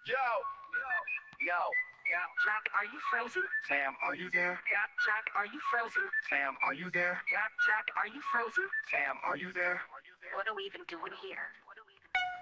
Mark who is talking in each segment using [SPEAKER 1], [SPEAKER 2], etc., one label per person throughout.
[SPEAKER 1] Yeah, Jack, are you frozen?
[SPEAKER 2] Sam, are you there?
[SPEAKER 1] Yeah, Jack, are you frozen?
[SPEAKER 2] Sam, are you there?
[SPEAKER 1] Yeah, Jack, are you frozen?
[SPEAKER 2] Sam, are you there?
[SPEAKER 1] What are we even doing here?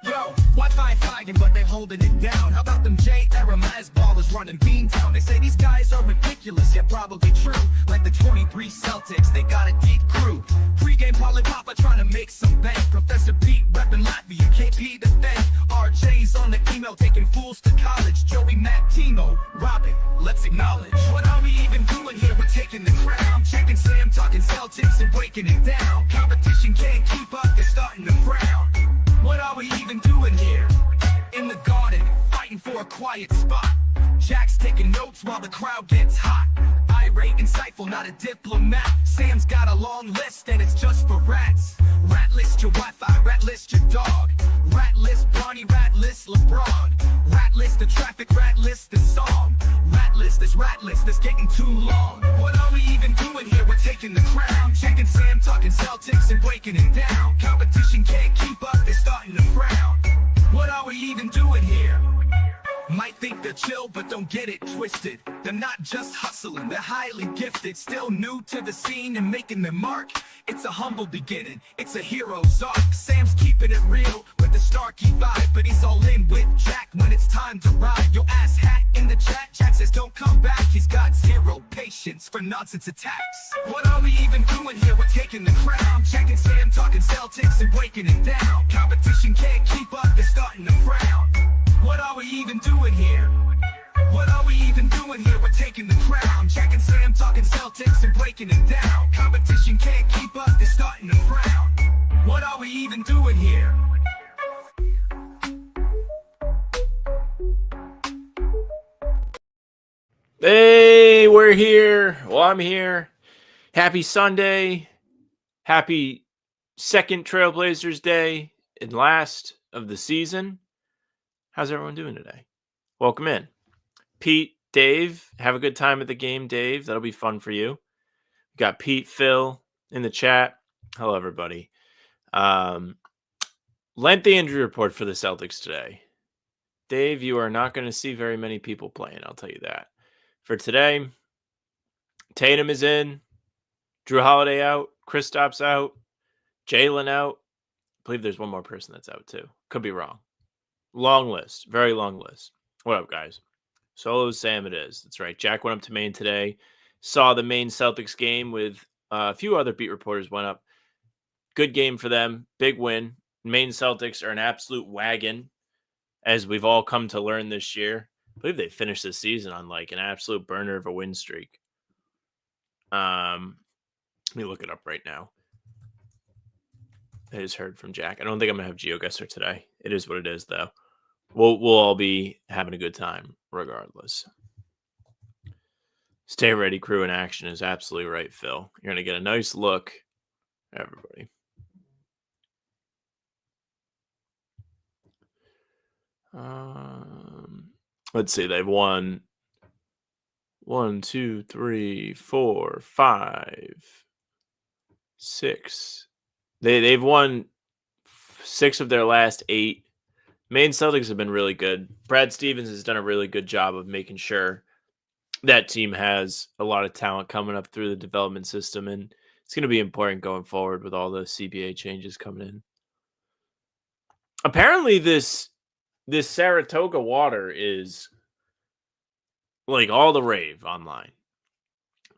[SPEAKER 3] Yo, Wi-Fi flagging, but they holding it down. How about them J-era Maz ballers running Beantown? They say these guys are ridiculous, yet probably true. Like the 23 Celtics, they got a deep crew. Pregame Polly Papa trying to make some bank. Professor Pete repping Latvia, KP the bank. RJ's on the email taking fools to college. Joey, Matt, Timo, Robin, let's acknowledge. What are we even doing here? We're taking the crown. Checking Sam, talking Celtics and breaking it down. Competition can't keep up, they're starting to frown. What are we even doing here? In the garden, fighting for a quiet spot. Jack's taking notes while the crowd gets hot. Irate, insightful, not a diplomat. Sam's got a long list and it's just for rats. Rat list your Wi-Fi, rat list your dog. Rat list Bronny, rat list LeBron. Rat list the traffic, rat list the song. Rat list that's getting too long. What are we even doing here? We're taking the crown. Checking Sam, talking Celtics and breaking it down. Competition can't keep up, they're starting to frown. What are we even doing here? Might think they're chill, but don't get it twisted. They're not just hustling, they're highly gifted. Still new to the scene and making their mark. It's a humble beginning, it's a hero's arc. Sam's keeping it real with the Starkey vibe, but he's all in with Jack when it's time to ride. Yo, ass hat in the chat, Jack says don't come back. He's got zero patience for nonsense attacks. What are we even doing here? We're taking the crown. Checking Sam, talking Celtics and breaking it down. Competition can't keep up, they're starting to frown. What are we even doing here? What are we even doing here? We're taking the crown. Jack and Sam talking Celtics and breaking it down. Competition can't keep up, they're starting to frown. What are we even doing here?
[SPEAKER 4] Hey, we're here. Well, I'm here. Happy Sunday. Happy second Trailblazers Day and last of the season. How's everyone doing today? Welcome in. Pete, Dave, have a good time at the game, Dave. That'll be fun for you. We got Pete, Phil in the chat. Hello, everybody. Lengthy injury report for the Celtics today. Dave, you are not going to see very many people playing, I'll tell you that. For today, Tatum is in, Drew Holiday out, Kristaps out, Jalen out. I believe there's one more person that's out too. Could be wrong. Long list, very long list. What up, guys? Solo Sam it is. That's right. Jack went up to Maine today, saw the Maine Celtics game with a few other beat reporters went up. Good game for them. Big win. Maine Celtics are an absolute wagon, as we've all come to learn this year. I believe they finished the season on like an absolute burner of a win streak. Let me look it up right now. I just heard from Jack. I don't think I'm going to have GeoGuessr today. It is what it is, though. We'll all be having a good time regardless. Stay ready, crew in action is absolutely right, Phil. You're going to get a nice look, everybody. Let's see. They've won 1, 2, 3, 4, 5, 6. They've won 6 of their last 8. Maine Celtics have been really good. Brad Stevens has done a really good job of making sure that team has a lot of talent coming up through the development system, and it's going to be important going forward with all the CBA changes coming in. Apparently, this Saratoga water is like all the rave online.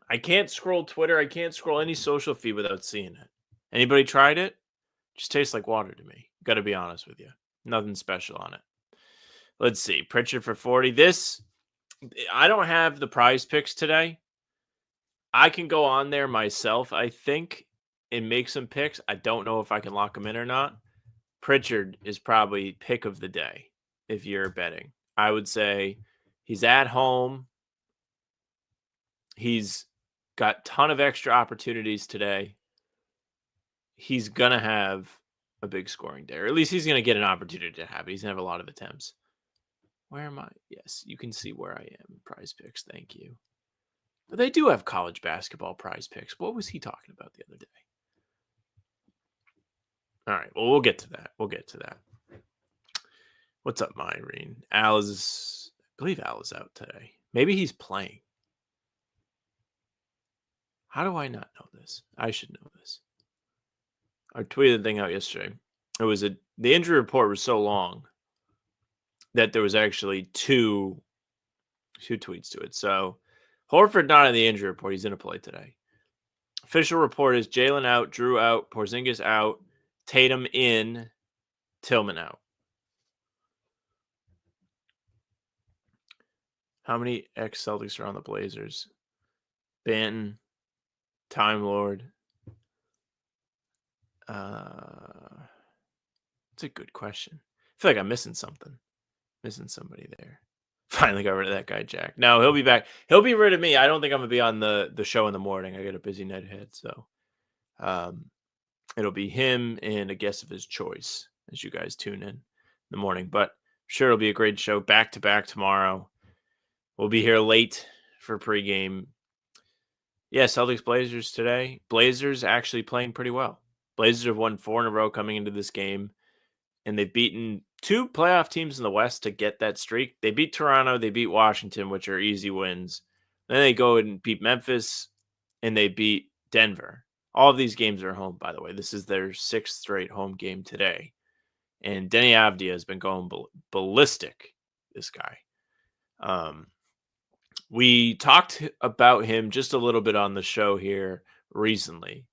[SPEAKER 4] I can't scroll Twitter. I can't scroll any social feed without seeing it. Anybody tried it? Just tastes like water to me. Got to be honest with you. Nothing special on it. Let's see. Pritchard for 40. I don't have the prize picks today. I can go on there myself, I think, and make some picks. I don't know if I can lock them in or not. Pritchard is probably pick of the day if you're betting. I would say he's at home. He's got a ton of extra opportunities today. He's going to have a big scoring day, or at least he's going to get an opportunity to have it. He's going to have a lot of attempts. Where am I? Yes, you can see where I am. Prize picks. Thank you. But they do have college basketball prize picks. What was he talking about the other day? All right. Well, we'll get to that. What's up, Myrene? I believe Al is out today. Maybe he's playing. How do I not know this? I should know this. I tweeted the thing out yesterday. It was the injury report was so long that there was actually two tweets to it. So Horford not in the injury report. He's going to play today. Official report is Jalen out, Drew out, Porzingis out, Tatum in, Tillman out. How many ex-Celtics are on the Blazers? Banton, Time Lord. It's a good question. I feel like I'm missing something. Missing somebody there. Finally got rid of that guy, Jack. No, he'll be back. He'll be rid of me. I don't think I'm going to be on the show in the morning. I got a busy night ahead. So it'll be him and a guest of his choice as you guys tune in the morning. But I'm sure it'll be a great show. Back-to-back tomorrow. We'll be here late for pregame. Yeah, Celtics Blazers today. Blazers actually playing pretty well. Blazers have won 4 in a row coming into this game, and they've beaten 2 playoff teams in the West to get that streak. They beat Toronto, they beat Washington, which are easy wins. Then they go and beat Memphis, and they beat Denver. All of these games are home, by the way. This is their 6th straight home game today. And Denny Avdia has been going ballistic, this guy. We talked about him just a little bit on the show here recently.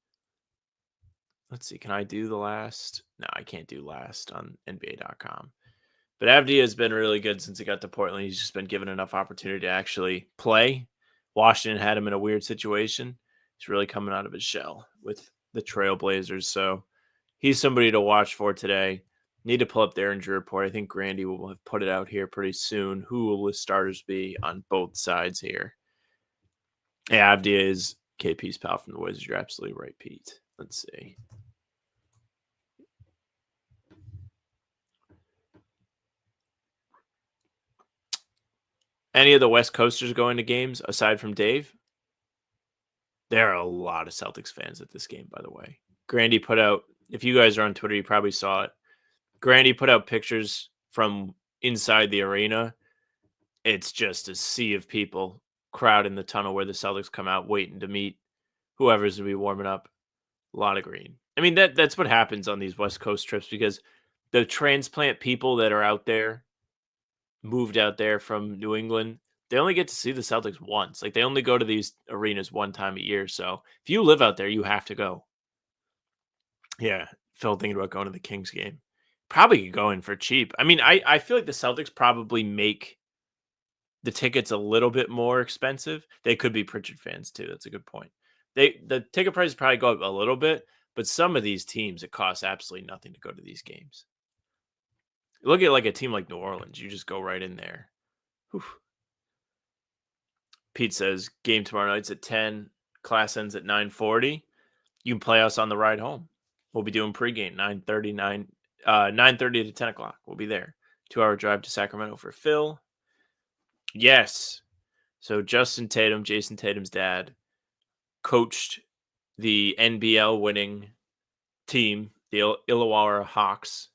[SPEAKER 4] Let's see. Can I do the last? No, I can't do last on NBA.com. But Avdia has been really good since he got to Portland. He's just been given enough opportunity to actually play. Washington had him in a weird situation. He's really coming out of his shell with the Trailblazers. So he's somebody to watch for today. Need to pull up their injury report. I think Grandy will have put it out here pretty soon. Who will the starters be on both sides here? Yeah, Avdia is KP's pal from the Wizards. You're absolutely right, Pete. Let's see. Any of the West Coasters going to games aside from Dave? There are a lot of Celtics fans at this game, by the way. Grandy put out, if you guys are on Twitter, you probably saw it. Grandy put out pictures from inside the arena. It's just a sea of people crowd in the tunnel where the Celtics come out waiting to meet whoever's going to be warming up. A lot of green. I mean, that's what happens on these West Coast trips because the transplant people that are out there, moved out there from New England, they only get to see the Celtics once. Like, they only go to these arenas one time a year. So if you live out there, you have to go. Yeah, Phil thinking about going to the Kings game. Probably could go in for cheap. I mean, I feel like the Celtics probably make the tickets a little bit more expensive. They could be Pritchard fans too. That's a good point. The ticket prices probably go up a little bit, but some of these teams, it costs absolutely nothing to go to these games. Look at like a team like New Orleans. You just go right in there. Whew. Pete says, game tomorrow night's at 10. Class ends at 9:40. You can play us on the ride home. We'll be doing pregame, 9:30 to 10 o'clock. We'll be there. 2-hour drive to Sacramento for Phil. Yes. So Justin Tatum, Jason Tatum's dad, coached the NBL winning team, the Illawarra Hawks.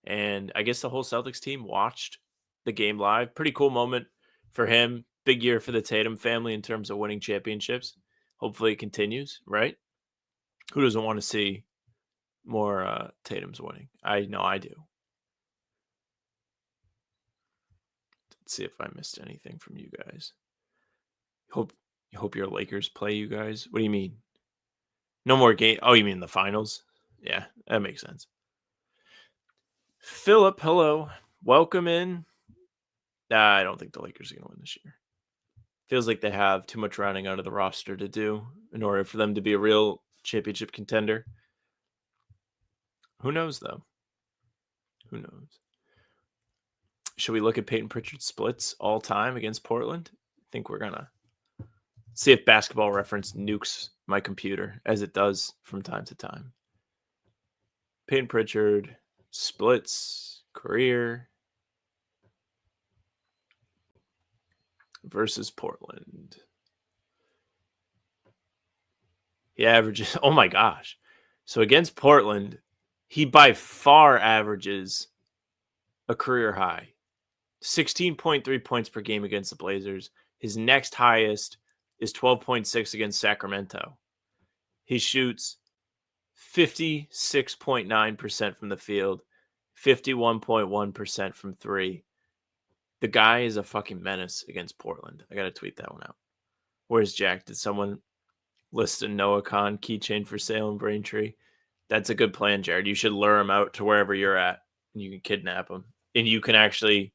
[SPEAKER 4] And I guess the whole Celtics team watched the game live. Pretty cool moment for him. Big year for the Tatum family in terms of winning championships. Hopefully it continues, right? Who doesn't want to see more Tatum's winning? I know I do. Let's see if I missed anything from you guys. Hope your Lakers play you guys. What do you mean? No more game. Oh, you mean the finals? Yeah, that makes sense. Philip, hello. Welcome in. I don't think the Lakers are going to win this year. Feels like they have too much rounding out of the roster to do in order for them to be a real championship contender. Who knows, though? Who knows? Should we look at Payton Pritchard splits all time against Portland? I think we're going to see if Basketball Reference nukes my computer, as it does from time to time. Payton Pritchard splits career versus Portland. He averages, oh my gosh. So against Portland, he by far averages a career high. 16.3 points per game against the Blazers. His next highest is 12.6 against Sacramento. He shoots 56.9% from the field, 51.1% from three. The guy is a fucking menace against Portland. I got to tweet that one out. Where's Jack? Did someone list a Noah Khan keychain for sale in Braintree? That's a good plan, Jared. You should lure him out to wherever you're at, and you can kidnap him. And you can actually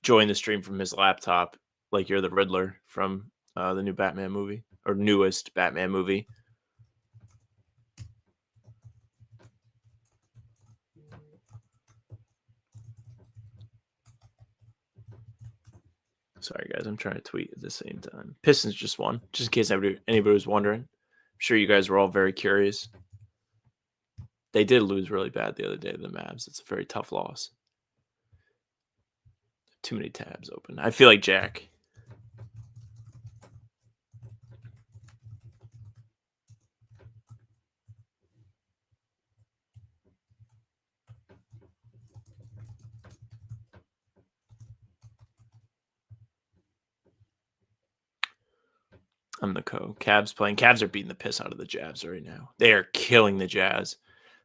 [SPEAKER 4] join the stream from his laptop like you're the Riddler from the new Batman movie, or newest Batman movie. Sorry, guys. I'm trying to tweet at the same time. Pistons just won, just in case anybody was wondering. I'm sure you guys were all very curious. They did lose really bad the other day to the Mavs. It's a very tough loss. Too many tabs open. I feel like Jack. I'm the co. Cavs playing. Cavs are beating the piss out of the Jazz right now. They are killing the Jazz.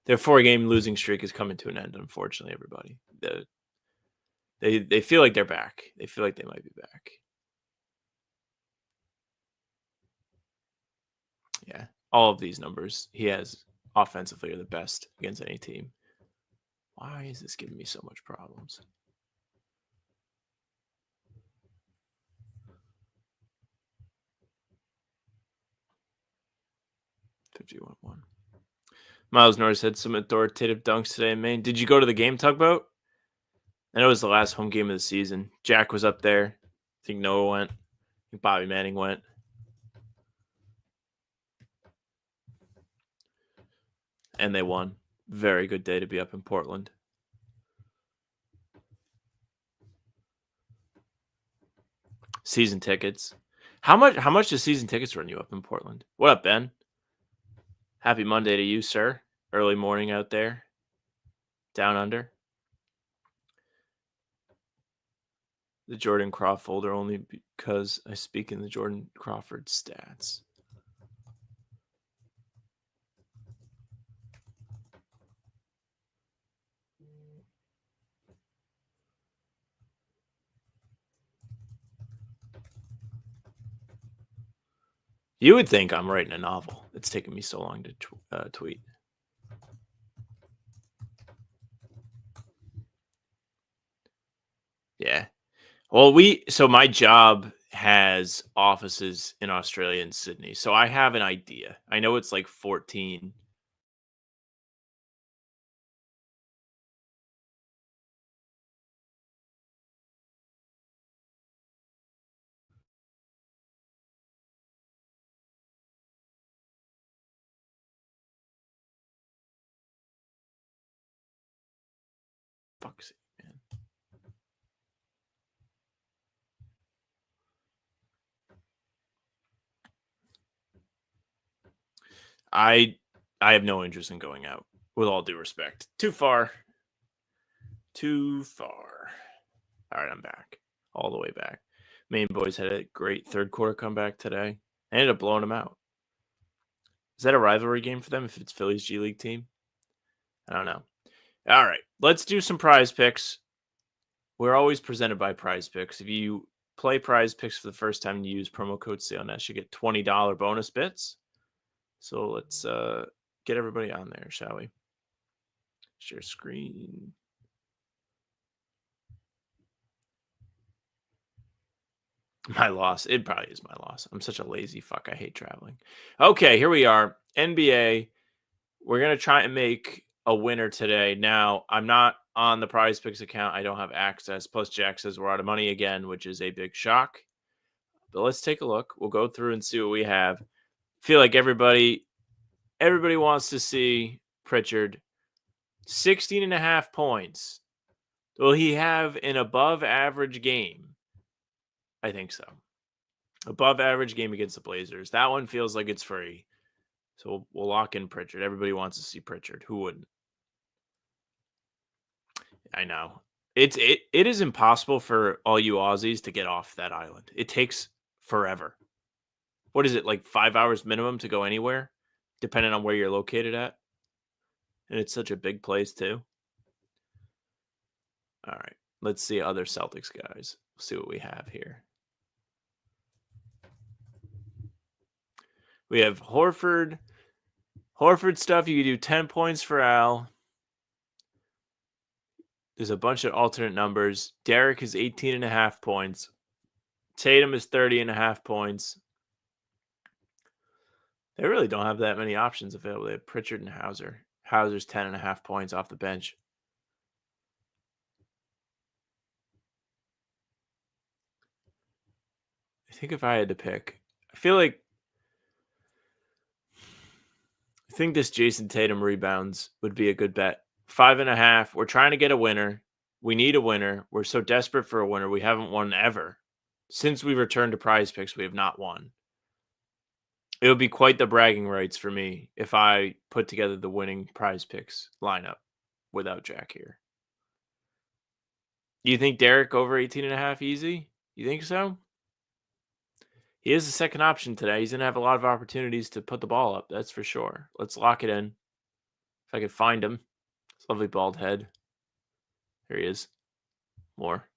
[SPEAKER 4] Their 4-game losing streak is coming to an end, unfortunately, everybody. They feel like they're back. They feel like they might be back. Yeah. All of these numbers he has offensively are the best against any team. Why is this giving me so much problems? $51.1. Miles Norris had some authoritative dunks today in Maine. Did you go to the game, Tugboat? I know it was the last home game of the season. Jack was up there. I think Noah went. I think Bobby Manning went. And they won. Very good day to be up in Portland. Season tickets. How much do season tickets run you up in Portland? What up, Ben? Happy Monday to you, sir. Early morning out there. Down under. The Jordan Crawford folder only because I speak in the Jordan Crawford stats. You would think I'm writing a novel. It's taken me so long to tweet. Yeah. Well, so my job has offices in Australia and Sydney. So I have an idea. I know it's like 14. Fuck's sake, man. I have no interest in going out, with all due respect. Too far. Too far. All right, I'm back. All the way back. Maine boys had a great third quarter comeback today. I ended up blowing them out. Is that a rivalry game for them if it's Philly's G League team? I don't know. All right, let's do some prize picks. We're always presented by Prize Picks. If you play Prize Picks for the first time and you use promo code CLNS, you get $20 bonus bits. So let's get everybody on there, shall we? Share screen. My loss. It probably is my loss. I'm such a lazy fuck. I hate traveling. Okay, here we are. NBA. We're going to try and make a winner today. Now, I'm not on the Prize Picks account. I don't have access. Plus, Jack says we're out of money again, which is a big shock. But let's take a look. We'll go through and see what we have. Feel like everybody wants to see Pritchard. 16.5 points. Will he have an above average game? I think so. Above average game against the Blazers. That one feels like it's free. So we'll lock in Pritchard. Everybody wants to see Pritchard. Who wouldn't? I know. it is impossible for all you Aussies to get off that island. It takes forever. What is it, like 5 hours minimum to go anywhere, depending on where you're located at? And it's such a big place too. All right, let's see other Celtics guys. We'll see what we have here. We have Horford. Horford stuff, you can do 10 points for Al. There's a bunch of alternate numbers. Derrick is 18.5 points. Tatum is 30.5 points. They really don't have that many options available. They have Pritchard and Hauser. Hauser's 10.5 points off the bench. I think if I had to pick, I think this Jason Tatum rebounds would be a good bet. 5.5. We're trying to get a winner. We need a winner. We're so desperate for a winner. We haven't won ever. Since we returned to Prize Picks, we have not won. It would be quite the bragging rights for me if I put together the winning Prize Picks lineup without Jack here. Do you think Derrick over 18.5 easy? You think so? He is the second option today. He's going to have a lot of opportunities to put the ball up. That's for sure. Let's lock it in. If I could find him. His lovely bald head. There he is. More.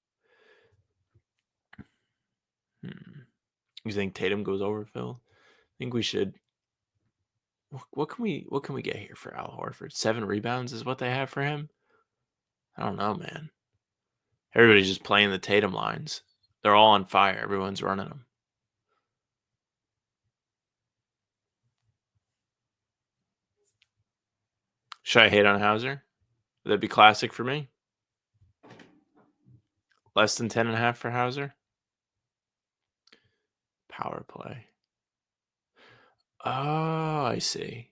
[SPEAKER 4] You think Tatum goes over, Phil? I think we should. What can we get here for Al Horford? 7 rebounds is what they have for him? I don't know, man. Everybody's just playing the Tatum lines. They're all on fire. Everyone's running them. Should I hate on Hauser? Would that be classic for me? Less than 10.5 for Hauser? Power play. Oh, I see.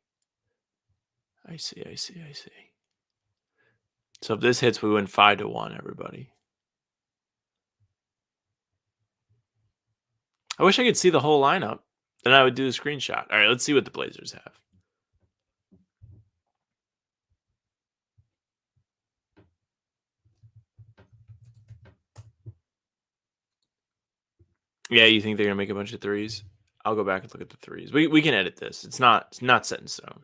[SPEAKER 4] So if this hits, we win 5-1, everybody. I wish I could see the whole lineup. Then I would do the screenshot. All right, let's see what the Blazers have. Yeah, you think they're going to make a bunch of threes? I'll go back and look at the threes. We can edit this. It's not set in stone.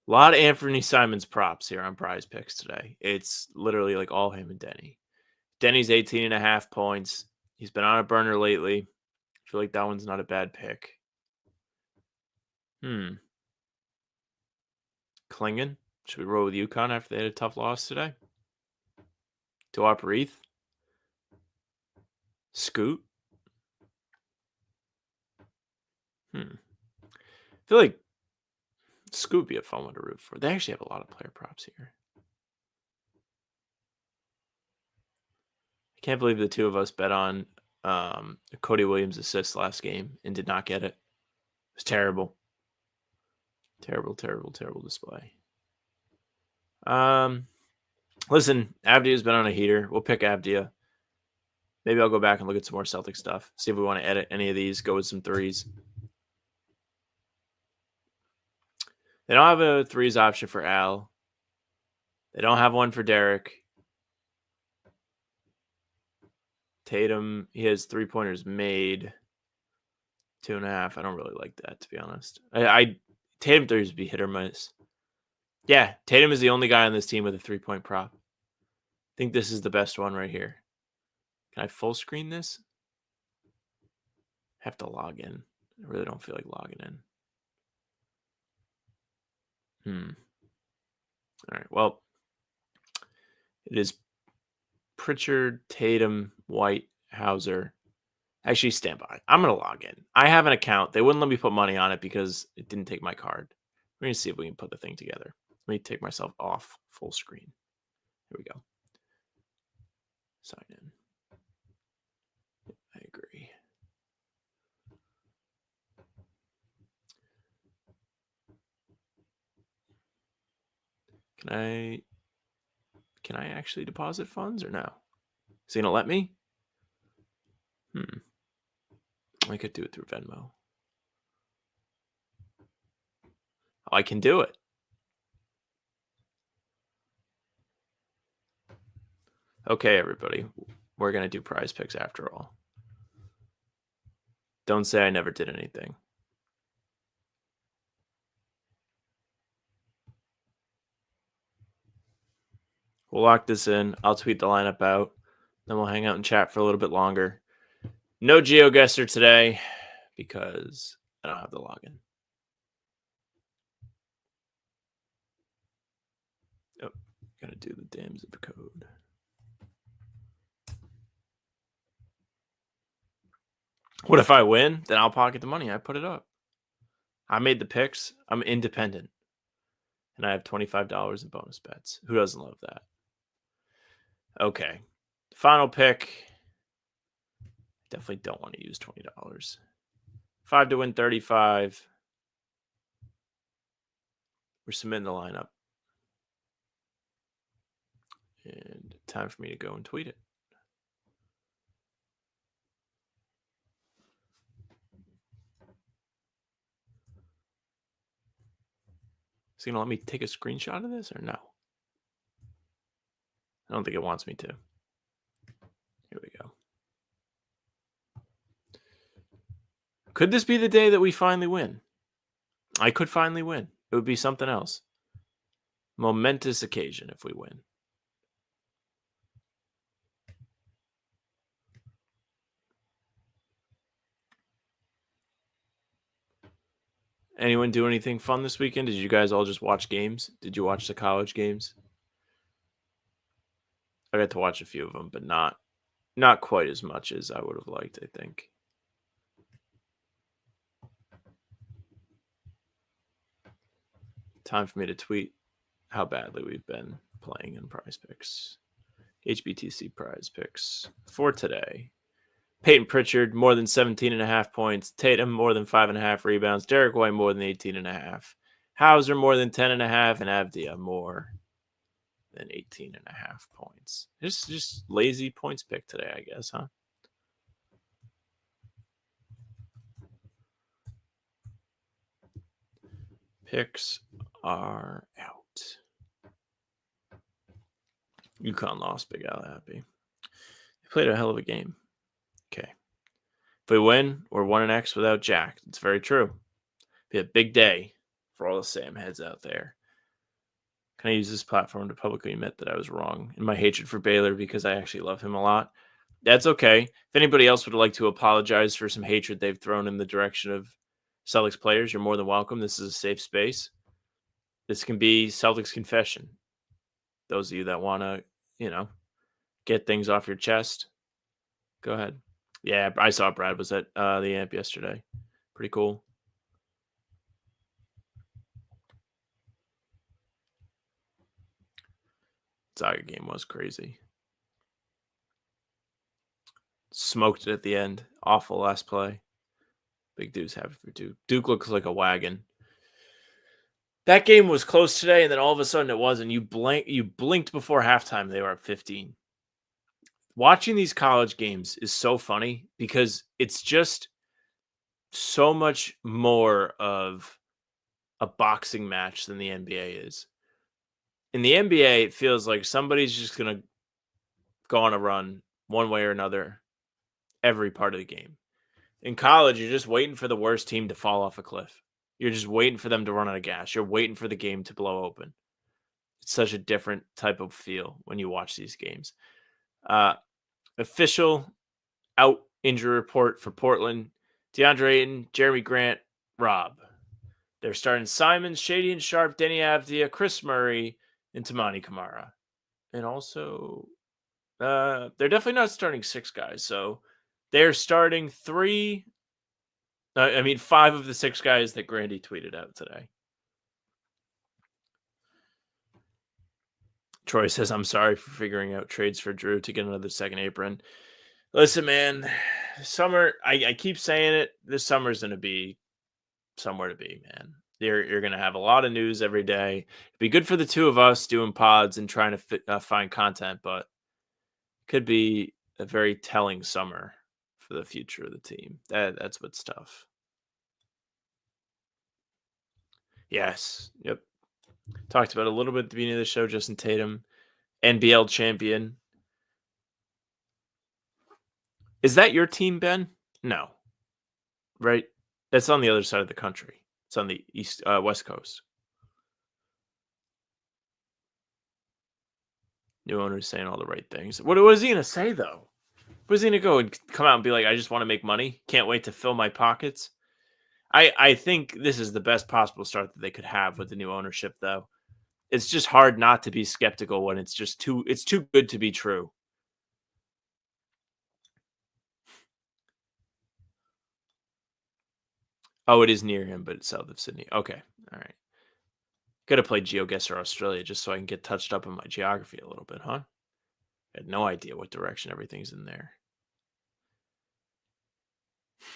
[SPEAKER 4] A lot of Anthony Simons props here on Prize Picks today. It's literally like all him and Denny. Denny's 18.5 points. He's been on a burner lately. I feel like that one's not a bad pick. Klingon. Should we roll with UConn after they had a tough loss today? Dewap Reith. Scoot. I feel like Scoot would be a fun one to root for. They actually have a lot of player props here. I can't believe the two of us bet on Cody Williams' assist last game and did not get it. It was terrible. Terrible display. Listen, Avdia's been on a heater. We'll pick Avdia. Maybe I'll go back and look at some more Celtic stuff. See if we want to edit any of these. Go with some threes. They don't have a threes option for Al. They don't have one for Derrick. Tatum, he has 3-pointers made. 2.5. I don't really like that, to be honest. Tatum threes would be hit or miss. Yeah, Tatum is the only guy on this team with a 3-point prop. I think this is the best one right here. Can I full screen this? I have to log in. I really don't feel like logging in. All right, well, it is Pritchard, Tatum, White, Hauser. Actually, stand by. I'm going to log in. I have an account. They wouldn't let me put money on it because it didn't take my card. We're going to see if we can put the thing together. Let me take myself off full screen. Here we go. Sign in. I agree. Can I actually deposit funds or no? Is he going to let me? I could do it through Venmo. Oh, I can do it. Okay, everybody. We're going to do prize picks after all. Don't say I never did anything. We'll lock this in. I'll tweet the lineup out. Then we'll hang out and chat for a little bit longer. No GeoGuessr today because I don't have the login. Oh, gotta do the damn zip code. What if I win? Then I'll pocket the money. I put it up. I made the picks. I'm independent. And I have $25 in bonus bets. Who doesn't love that? Okay. Final pick. Definitely don't want to use $20. 5 to win 35. We're submitting the lineup. And time for me to go and tweet it. Is it going to let me take a screenshot of this or no? I don't think it wants me to. Here we go. Could this be the day that we finally win? I could finally win. It would be something else. Momentous occasion if we win. Anyone do anything fun this weekend? Did you guys all just watch games? Did you watch the college games? I got to watch a few of them, but not quite as much as I would have liked, I think. Time for me to tweet how badly we've been playing in prize picks. HBTC prize picks for today. Payton Pritchard, more than 17.5 points. Tatum, more than 5.5 rebounds. Derrick White, more than 18.5. Hauser, more than 10.5. And Avdia, more than 18.5 points. Just lazy points pick today, I guess, huh? Picks are out. UConn lost. Big Al happy. They played a hell of a game. Okay. If we win, we're 1-X without Jack. It's very true. Be a big day for all the Sam heads out there. Can I use this platform to publicly admit that I was wrong in my hatred for Baylor because I actually love him a lot? That's okay. If anybody else would like to apologize for some hatred they've thrown in the direction of Celtics players, you're more than welcome. This is a safe space. This can be Celtics confession. Those of you that want to, get things off your chest, go ahead. Yeah, I saw Brad was at the AMP yesterday. Pretty cool. Zaga game was crazy. Smoked it at the end. Awful last play. Big Duke's happy for Duke. Duke looks like a wagon. That game was close today, and then all of a sudden it wasn't. You blinked before halftime, they were at 15. Watching these college games is so funny because it's just so much more of a boxing match than the NBA is. In the NBA, it feels like somebody's just going to go on a run one way or another every part of the game. In college, you're just waiting for the worst team to fall off a cliff. You're just waiting for them to run out of gas. You're waiting for the game to blow open. It's such a different type of feel when you watch these games. Official out injury report for Portland. DeAndre Ayton, Jeremy Grant, Rob. They're starting Simons, Shady and Sharp, Denny Avdia, Chris Murray, and Toumani Camara. And also, they're definitely not starting 6 guys. So they're starting 5 of the 6 guys that Grandy tweeted out today. Troy says, I'm sorry for figuring out trades for Drew to get another second apron. Listen, man, summer, I keep saying it, this summer's going to be somewhere to be, man. You're going to have a lot of news every day. It'd be good for the two of us doing pods and trying to find content, but it could be a very telling summer for the future of the team. That's what's tough. Yes. Yep. Talked about a little bit at the beginning of the show, Justin Tatum, NBL champion. Is that your team, Ben? No. Right? That's on the other side of the country. It's on the west coast. New owner's saying all the right things. What is he going to say, though? What is he going to go and come out and be like, I just want to make money? Can't wait to fill my pockets? I think this is the best possible start that they could have with the new ownership, though. It's just hard not to be skeptical when it's too good to be true. Oh, it is near him, but it's south of Sydney. Okay. All right. Got to play GeoGuessr Australia just so I can get touched up on my geography a little bit, huh? I had no idea what direction everything's in there.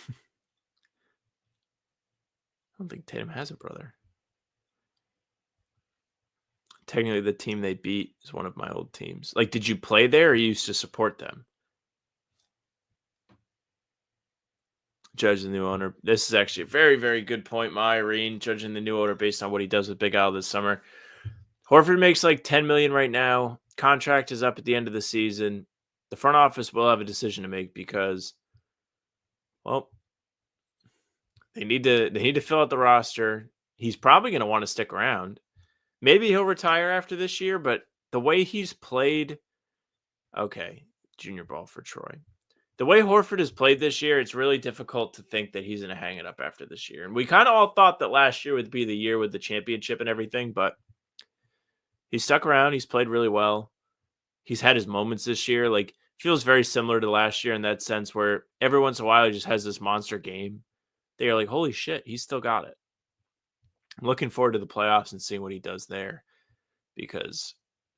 [SPEAKER 4] I don't think Tatum has a brother. Technically, the team they beat is one of my old teams. Like, did you play there or you used to support them? Judge the new owner. This is actually a very, very good point, my Irene. Judging the new owner based on what he does with Big Al this summer. Horford makes like $10 million right now. Contract is up at the end of the season. The front office will have a decision to make because, well, they need to fill out the roster. He's probably going to want to stick around. Maybe he'll retire after this year, but the way he's played, okay, junior ball for Troy. The way Horford has played this year, it's really difficult to think that he's going to hang it up after this year. And we kind of all thought that last year would be the year with the championship and everything, but he's stuck around. He's played really well. He's had his moments this year. Like, feels very similar to last year in that sense where every once in a while he just has this monster game. They're like, holy shit, he's still got it. I'm looking forward to the playoffs and seeing what he does there because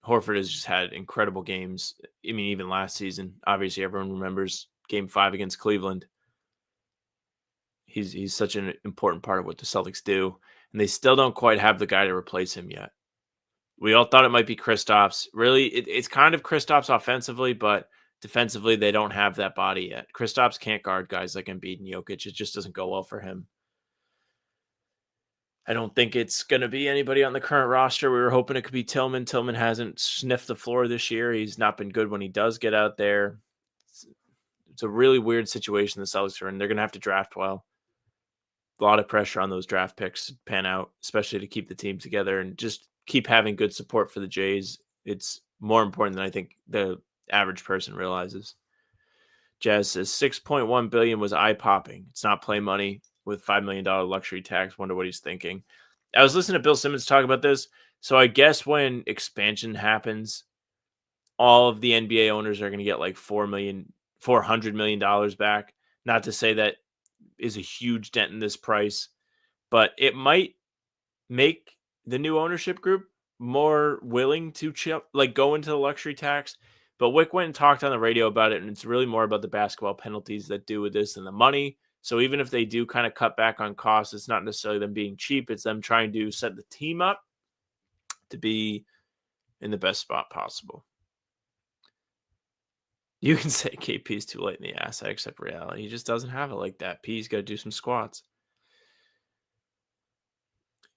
[SPEAKER 4] Horford has just had incredible games. I mean, even last season, obviously everyone remembers Game 5 against Cleveland. He's such an important part of what the Celtics do, and they still don't quite have the guy to replace him yet. We all thought it might be Kristaps. Really, it's kind of Kristaps offensively, but defensively they don't have that body yet. Kristaps can't guard guys like Embiid and Jokic. It just doesn't go well for him. I don't think it's going to be anybody on the current roster. We were hoping it could be Tillman. Tillman hasn't sniffed the floor this year. He's not been good when he does get out there. It's a really weird situation the Celtics are in. They're going to have to draft well. A lot of pressure on those draft picks to pan out, especially to keep the team together and just keep having good support for the Jays. It's more important than I think the average person realizes. Jazz says $6.1 billion was eye-popping. It's not play money with $5 million luxury tax. Wonder what he's thinking. I was listening to Bill Simmons talk about this. So I guess when expansion happens, all of the NBA owners are going to get like $400 million back. Not to say that is a huge dent in this price, but it might make the new ownership group more willing to go into the luxury tax. But Wick went and talked on the radio about it, and it's really more about the basketball penalties that do with this than the money. So even if they do kind of cut back on costs, it's not necessarily them being cheap. It's them trying to set the team up to be in the best spot possible. You can say KP is too late in the ass. I accept reality. He just doesn't have it like that. P's got to do some squats.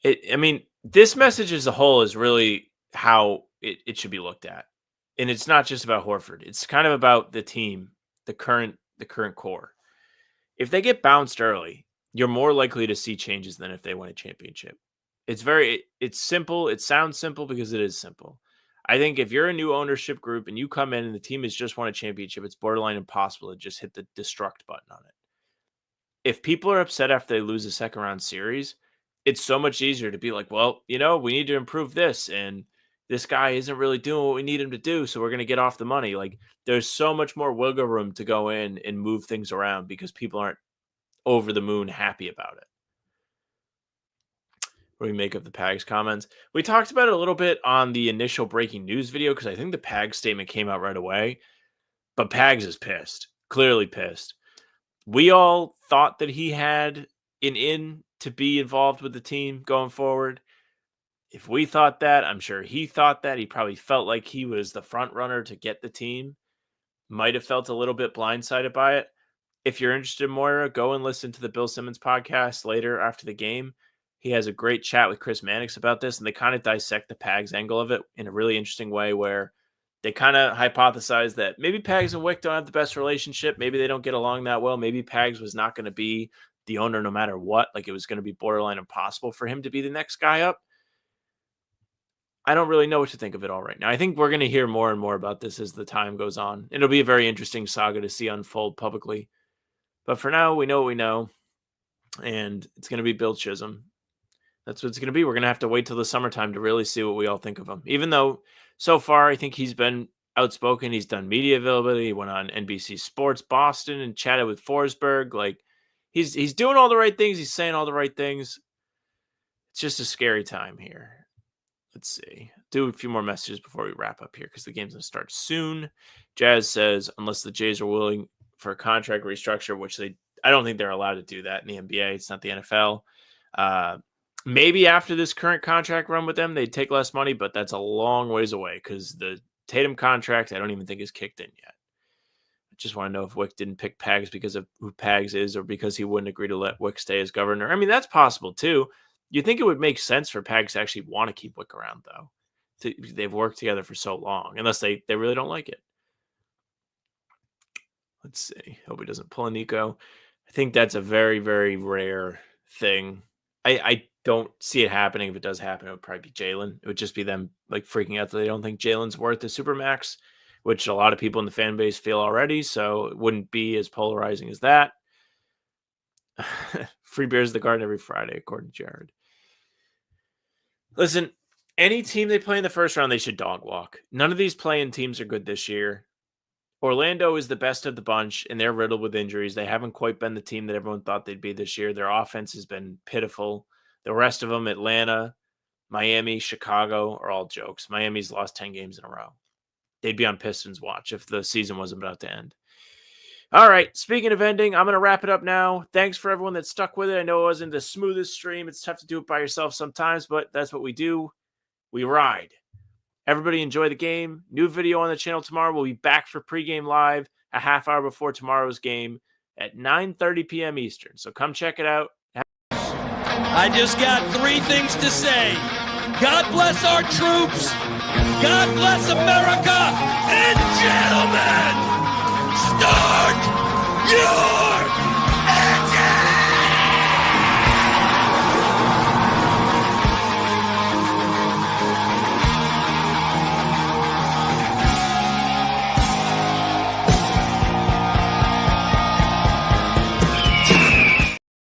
[SPEAKER 4] This message as a whole is really how it should be looked at. And it's not just about Horford. It's kind of about the team, the current core. If they get bounced early, you're more likely to see changes than if they win a championship. It's simple. It sounds simple because it is simple. I think if you're a new ownership group and you come in and the team has just won a championship, it's borderline impossible to just hit the destruct button on it. If people are upset after they lose a second round series, it's so much easier to be like, well, we need to improve this. And this guy isn't really doing what we need him to do, so we're going to get off the money. Like, there's so much more wiggle room to go in and move things around because people aren't over the moon happy about it. What do we make of the Pags comments? We talked about it a little bit on the initial breaking news video because I think the Pags statement came out right away. But Pags is pissed, clearly pissed. We all thought that he had an in to be involved with the team going forward. If we thought that, I'm sure he thought that. He probably felt like he was the front runner to get the team. Might have felt a little bit blindsided by it. If you're interested, Moira, go and listen to the Bill Simmons podcast later after the game. He has a great chat with Chris Mannix about this, and they kind of dissect the Pags angle of it in a really interesting way where They kind of hypothesized that maybe Pags and Wick don't have the best relationship. Maybe they don't get along that well. Maybe Pags was not going to be the owner no matter what. Like it was going to be borderline impossible for him to be the next guy up. I don't really know what to think of it all right now. I think we're going to hear more and more about this as the time goes on. It'll be a very interesting saga to see unfold publicly. But for now, we know what we know. And it's going to be Bill Chisholm. That's what it's going to be. We're going to have to wait till the summertime to really see what we all think of him. Even though so far, I think he's been outspoken. He's done media availability. He went on NBC Sports Boston and chatted with Forsberg. Like he's doing all the right things. He's saying all the right things. It's just a scary time here. Let's see. Do a few more messages before we wrap up here because the game's going to start soon. Jazz says, unless the Jays are willing for a contract restructure, which I don't think they're allowed to do that in the NBA. It's not the NFL. Maybe after this current contract run with them, they'd take less money, but that's a long ways away because the Tatum contract, I don't even think is kicked in yet. I just want to know if Wick didn't pick Pags because of who Pags is or because he wouldn't agree to let Wick stay as governor. I mean, that's possible too. You think it would make sense for Pags to actually want to keep Wick around, though. They've worked together for so long, unless they really don't like it. Let's see. Hope he doesn't pull a Nico. I think that's a very, very rare thing. I don't see it happening. If it does happen, it would probably be Jalen. It would just be them like freaking out that they don't think Jalen's worth the Supermax, which a lot of people in the fan base feel already, so it wouldn't be as polarizing as that. Free beers at the Garden every Friday, according to Jared. Listen, any team they play in the first round, they should dog walk. None of these play-in teams are good this year. Orlando is the best of the bunch, and they're riddled with injuries. They haven't quite been the team that everyone thought they'd be this year. Their offense has been pitiful. The rest of them, Atlanta, Miami, Chicago, are all jokes. Miami's lost 10 games in a row. They'd be on Pistons watch if the season wasn't about to end. All right, speaking of ending, I'm going to wrap it up now. Thanks for everyone that stuck with it. I know it wasn't the smoothest stream. It's tough to do it by yourself sometimes, but that's what we do. We ride. Everybody enjoy the game. New video on the channel tomorrow. We'll be back for pregame live a half hour before tomorrow's game at 9:30 p.m. Eastern. So come check it out.
[SPEAKER 3] I just got 3 things to say. God bless our troops. God bless America. And gentlemen, start your